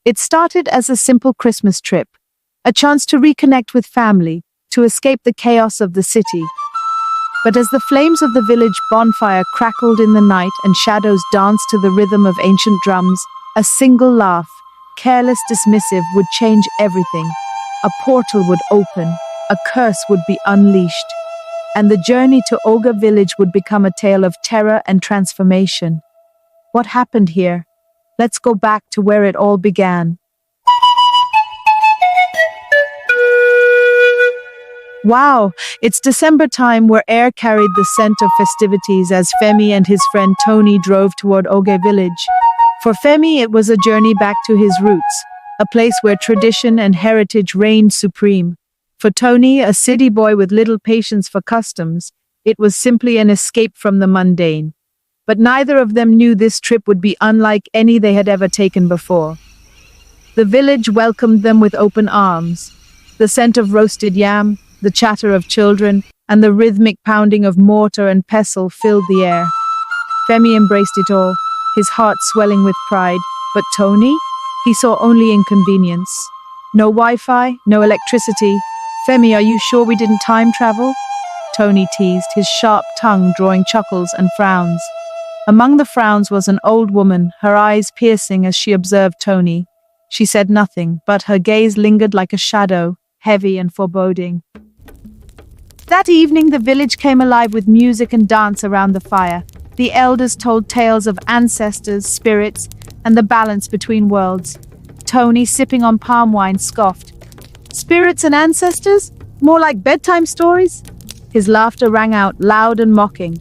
It started as a simple Christmas trip, a chance to reconnect with family, to escape the chaos of the city. But as the flames of the village bonfire crackled in the night and shadows danced to the rhythm of ancient drums, a single laugh, careless, dismissive, would change everything. A portal would open, a curse would be unleashed, and the journey to Oge Village would become a tale of terror and transformation. What happened here? Let's go back to where it all began. Wow, it's December time where air carried the scent of festivities as Femi and his friend Tony drove toward Oge Village. For Femi, it was a journey back to his roots, a place where tradition and heritage reigned supreme. For Tony, a city boy with little patience for customs, it was simply an escape from the mundane. But neither of them knew this trip would be unlike any they had ever taken before. The village welcomed them with open arms. The scent of roasted yam, the chatter of children, and the rhythmic pounding of mortar and pestle filled the air. Femi embraced it all, his heart swelling with pride. But Tony? He saw only inconvenience. No Wi-Fi, no electricity. Femi, are you sure we didn't time travel? Tony teased, his sharp tongue drawing chuckles and frowns. Among the frowns was an old woman, her eyes piercing as she observed Tony. She said nothing, but her gaze lingered like a shadow, heavy and foreboding. That evening, the village came alive with music and dance around the fire. The elders told tales of ancestors, spirits, and the balance between worlds. Tony, sipping on palm wine, scoffed. Spirits and ancestors? More like bedtime stories? His laughter rang out, loud and mocking.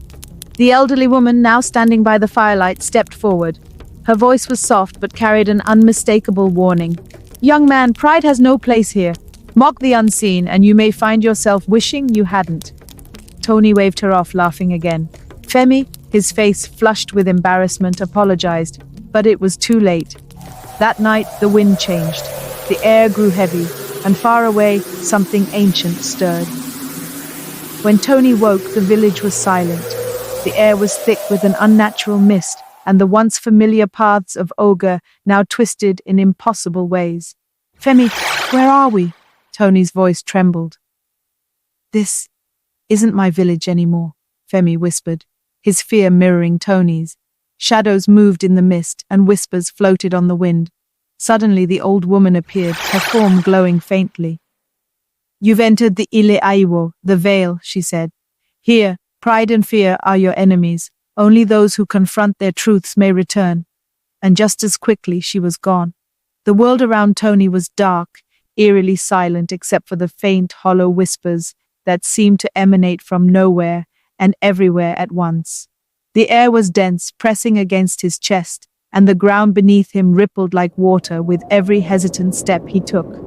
The elderly woman, now standing by the firelight, stepped forward. Her voice was soft but carried an unmistakable warning. Young man, pride has no place here. Mock the unseen, and you may find yourself wishing you hadn't. Tony waved her off, laughing again. Femi, his face flushed with embarrassment, apologized, but it was too late. That night, the wind changed. The air grew heavy, and far away, something ancient stirred. When Tony woke, the village was silent. The air was thick with an unnatural mist, and the once familiar paths of Oge now twisted in impossible ways. Femi, where are we? Tony's voice trembled. This isn't my village anymore, Femi whispered, his fear mirroring Tony's. Shadows moved in the mist, and whispers floated on the wind. Suddenly the old woman appeared, her form glowing faintly. You've entered the Ile Aiwo, the veil, she said. Here, pride and fear are your enemies. Only those who confront their truths may return. And just as quickly she was gone. The world around Tony was dark, eerily silent except for the faint, hollow whispers that seemed to emanate from nowhere and everywhere at once. The air was dense, pressing against his chest, and the ground beneath him rippled like water with every hesitant step he took.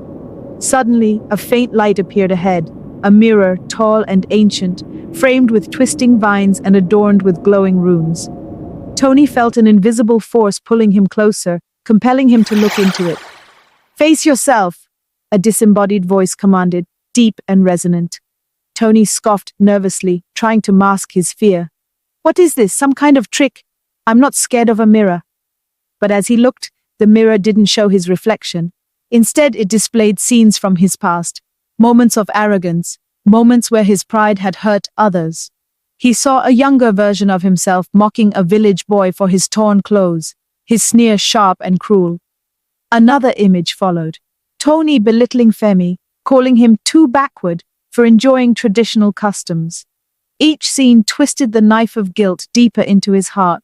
Suddenly, a faint light appeared ahead, a mirror, tall and ancient, framed with twisting vines and adorned with glowing runes. Tony felt an invisible force pulling him closer, compelling him to look into it. Face yourself, a disembodied voice commanded, deep and resonant. Tony scoffed nervously, trying to mask his fear. What is this, some kind of trick? I'm not scared of a mirror. But as he looked, the mirror didn't show his reflection. Instead, it displayed scenes from his past, moments of arrogance, moments where his pride had hurt others. He saw a younger version of himself mocking a village boy for his torn clothes, his sneer sharp and cruel. Another image followed. Tony belittling Femi, calling him too backward for enjoying traditional customs. Each scene twisted the knife of guilt deeper into his heart.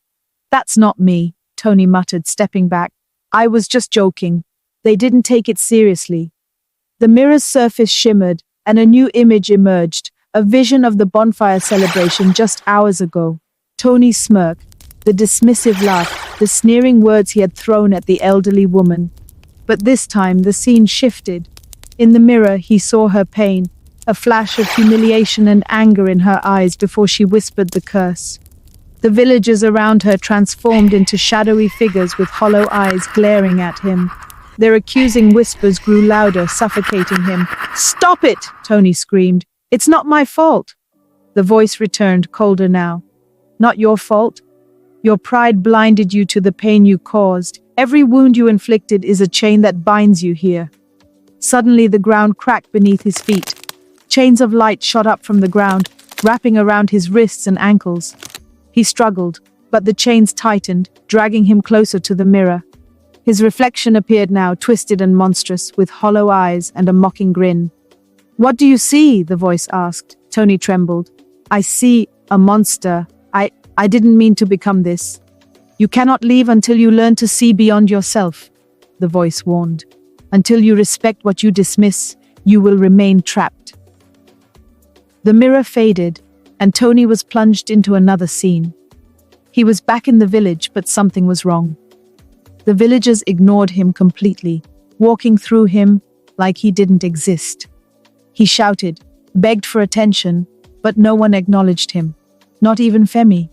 That's not me, Tony muttered, stepping back. I was just joking. They didn't take it seriously. The mirror's surface shimmered, and a new image emerged, a vision of the bonfire celebration just hours ago. Tony's smirk, the dismissive laugh, the sneering words he had thrown at the elderly woman. But this time, the scene shifted. In the mirror, he saw her pain, a flash of humiliation and anger in her eyes before she whispered the curse. The villagers around her transformed into shadowy figures with hollow eyes glaring at him. Their accusing whispers grew louder, suffocating him. "Stop it!" Tony screamed. "It's not my fault." The voice returned, colder now. "Not your fault? Your pride blinded you to the pain you caused. Every wound you inflicted is a chain that binds you here. Suddenly, the ground cracked beneath his feet. Chains of light shot up from the ground, wrapping around his wrists and ankles. He struggled, but the chains tightened, dragging him closer to the mirror. His reflection appeared now, twisted and monstrous, with hollow eyes and a mocking grin. "What do you see?" the voice asked. Tony trembled. "I see a monster. I didn't mean to become this." "You cannot leave until you learn to see beyond yourself," the voice warned. "Until you respect what you dismiss, you will remain trapped." The mirror faded, and Tony was plunged into another scene. He was back in the village, but something was wrong. The villagers ignored him completely, walking through him like he didn't exist. He shouted, begged for attention, but no one acknowledged him, not even Femi.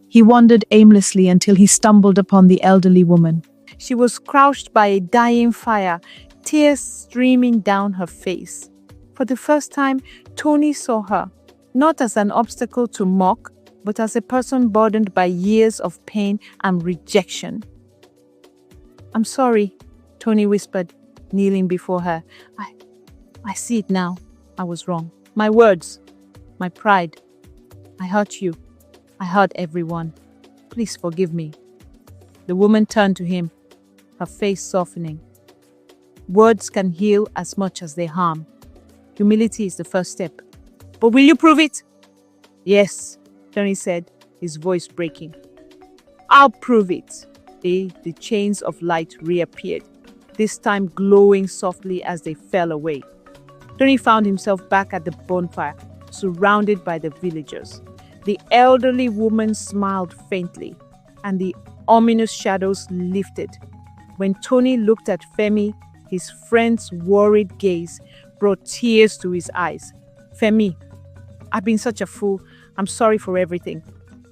He wandered aimlessly until he stumbled upon the elderly woman. She was crouched by a dying fire, tears streaming down her face. For the first time, Tony saw her, not as an obstacle to mock, but as a person burdened by years of pain and rejection. "I'm sorry," Tony whispered, kneeling before her. I see it now. I was wrong. My words, my pride. I hurt you. I hurt everyone. Please forgive me." The woman turned to him, her face softening. Words can heal as much as they harm. Humility is the first step. "But will you prove it?" "Yes," Tony said, his voice breaking. "I'll prove it." The chains of light reappeared, this time glowing softly as they fell away. Tony found himself back at the bonfire, surrounded by the villagers. The elderly woman smiled faintly, and the ominous shadows lifted. When Tony looked at Femi, his friend's worried gaze brought tears to his eyes. "Femi, I've been such a fool. I'm sorry for everything."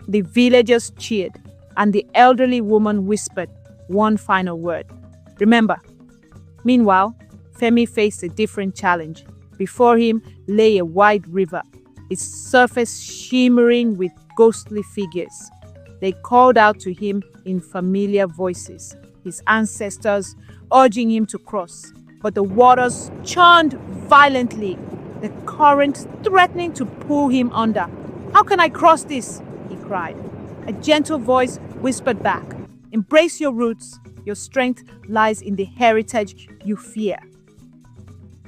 The villagers cheered, and the elderly woman whispered one final word. "Remember." Meanwhile, Femi faced a different challenge. Before him lay a wide river, its surface shimmering with ghostly figures. They called out to him in familiar voices, his ancestors urging him to cross. But the waters churned violently, the current threatening to pull him under. "How can I cross this?" he cried. A gentle voice whispered back, "Embrace your roots. Your strength lies in the heritage you fear."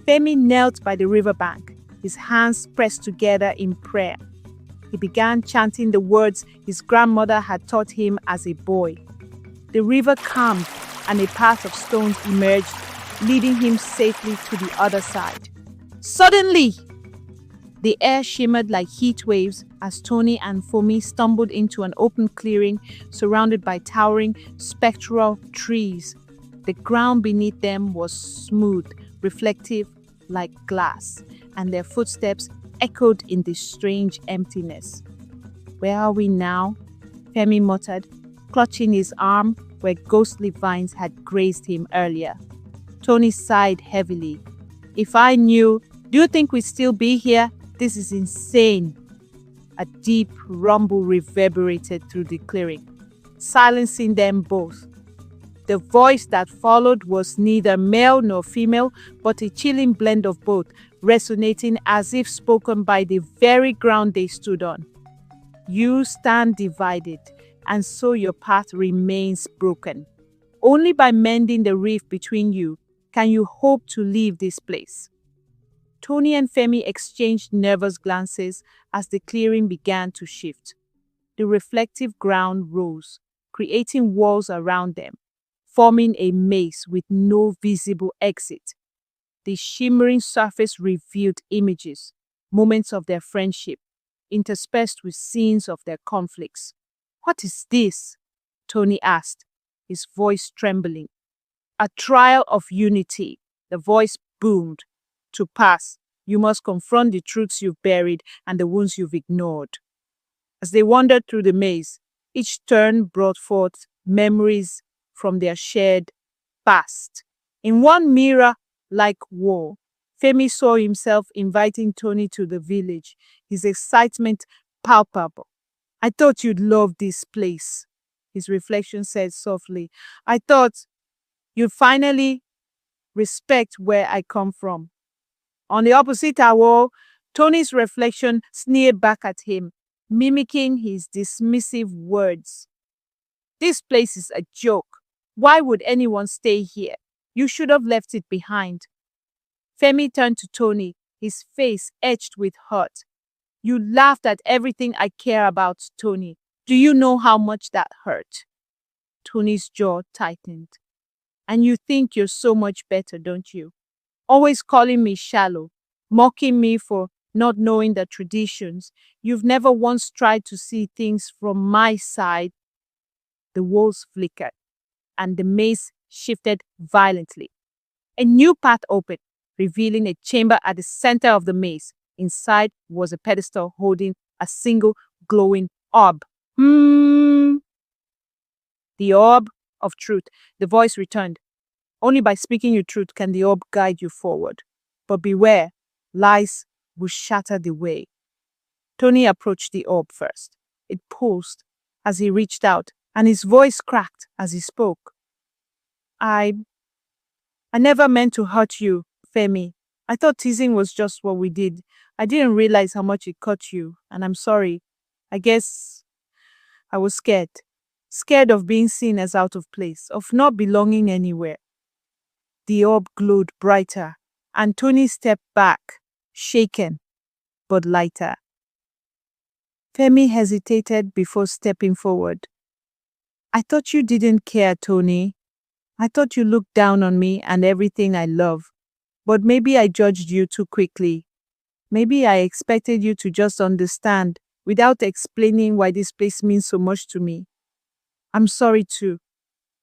Femi knelt by the riverbank, his hands pressed together in prayer. He began chanting the words his grandmother had taught him as a boy. The river calmed, and a path of stones emerged, leading him safely to the other side. Suddenly, the air shimmered like heat waves as Tony and Femi stumbled into an open clearing surrounded by towering, spectral trees. The ground beneath them was smooth, reflective like glass, and their footsteps echoed in the strange emptiness. "Where are we now?" Femi muttered, clutching his arm where ghostly vines had grazed him earlier. Tony sighed heavily. "If I knew, do you think we'd still be here? This is insane." A deep rumble reverberated through the clearing, silencing them both. The voice that followed was neither male nor female, but a chilling blend of both, resonating as if spoken by the very ground they stood on. "You stand divided, and so your path remains broken. Only by mending the rift between you can you hope to leave this place." Tony and Femi exchanged nervous glances as the clearing began to shift. The reflective ground rose, creating walls around them, forming a maze with no visible exit. The shimmering surface revealed images, moments of their friendship, interspersed with scenes of their conflicts. "What is this?" Tony asked, his voice trembling. "A trial of unity," the voice boomed. "To pass, you must confront the truths you've buried and the wounds you've ignored." As they wandered through the maze, each turn brought forth memories from their shared past. In one mirror-like wall, Femi saw himself inviting Tony to the village, his excitement palpable. "I thought you'd love this place." his reflection said softly. I thought you'd finally respect where I come from. On the opposite wall, Tony's reflection sneered back at him, mimicking his dismissive words. This place is a joke. Why would anyone stay here? You should have left it behind. Femi turned to Tony, his face etched with hurt. You laughed at everything I care about, Tony. Do you know how much that hurt? Tony's jaw tightened. And you think you're so much better, don't you? Always calling me shallow, mocking me for not knowing the traditions. You've never once tried to see things from my side. The walls flickered, and the maze shifted violently. A new path opened, revealing a chamber at the center of the maze. Inside was a pedestal holding a single glowing orb. The orb of truth, the voice returned. Only by speaking your truth can the orb guide you forward. But beware, lies will shatter the way. Tony approached the orb first. It pulsed as he reached out, and his voice cracked as he spoke. I never meant to hurt you, Femi. I thought teasing was just what we did. I didn't realize how much it cut you, and I'm sorry. I guess I was scared. Scared of being seen as out of place, of not belonging anywhere. The orb glowed brighter, and Tony stepped back, shaken, but lighter. Femi hesitated before stepping forward. I thought you didn't care, Tony. I thought you looked down on me and everything I love. But maybe I judged you too quickly. Maybe I expected you to just understand without explaining why this place means so much to me. I'm sorry too.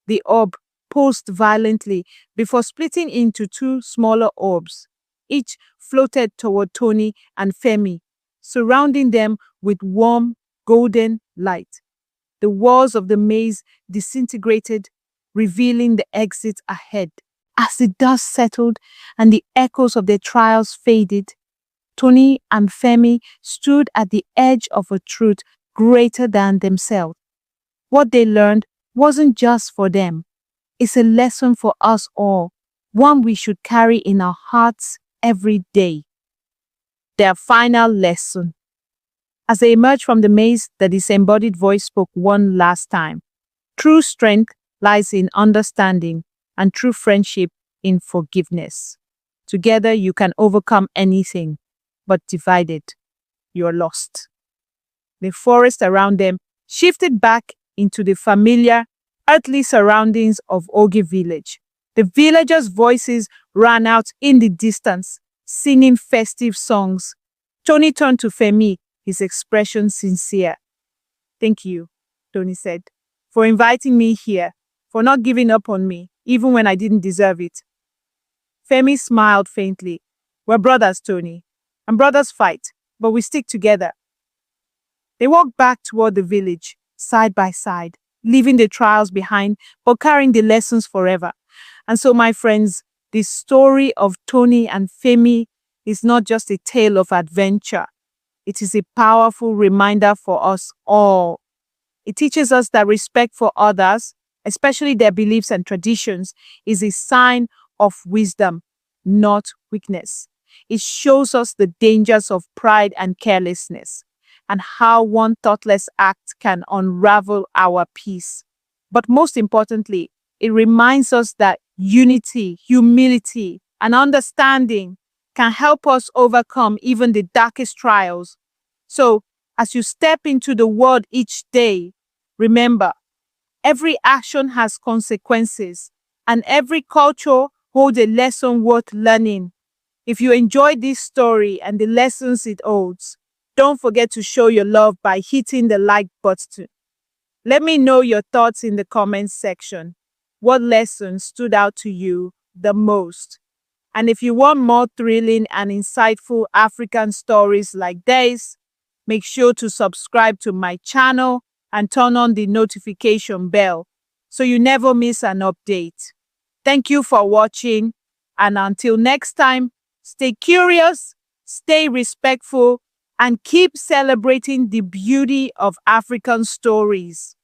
The orb pulsed violently before splitting into two smaller orbs. Each floated toward Tony and Femi, surrounding them with warm, golden light. The walls of the maze disintegrated, revealing the exit ahead. As the dust settled and the echoes of their trials faded, Tony and Femi stood at the edge of a truth greater than themselves. What they learned wasn't just for them. It's a lesson for us all, one we should carry in our hearts every day. Their final lesson. As they emerged from the maze, the disembodied voice spoke one last time. True strength lies in understanding, and true friendship in forgiveness. Together you can overcome anything, but divided, you're lost. The forest around them shifted back into the familiar, earthly surroundings of Oge Village. The villagers' voices ran out in the distance, singing festive songs. Tony turned to Femi, his expression sincere. Thank you, Tony said, for inviting me here, for not giving up on me, even when I didn't deserve it. Femi smiled faintly. We're brothers, Tony, and brothers fight, but we stick together. They walked back toward the village, side by side, leaving the trials behind, but carrying the lessons forever. And so, my friends, the story of Tony and Femi is not just a tale of adventure. It is a powerful reminder for us all. It teaches us that respect for others, especially their beliefs and traditions, is a sign of wisdom, not weakness. It shows us the dangers of pride and carelessness, and how one thoughtless act can unravel our peace. But most importantly, it reminds us that unity, humility, and understanding can help us overcome even the darkest trials. So, as you step into the world each day, remember, every action has consequences, and every culture holds a lesson worth learning. If you enjoyed this story and the lessons it holds, don't forget to show your love by hitting the like button. Let me know your thoughts in the comments section. What lesson stood out to you the most? And if you want more thrilling and insightful African stories like this, make sure to subscribe to my channel and turn on the notification bell so you never miss an update. Thank you for watching, and until next time, stay curious, stay respectful, and keep celebrating the beauty of African stories.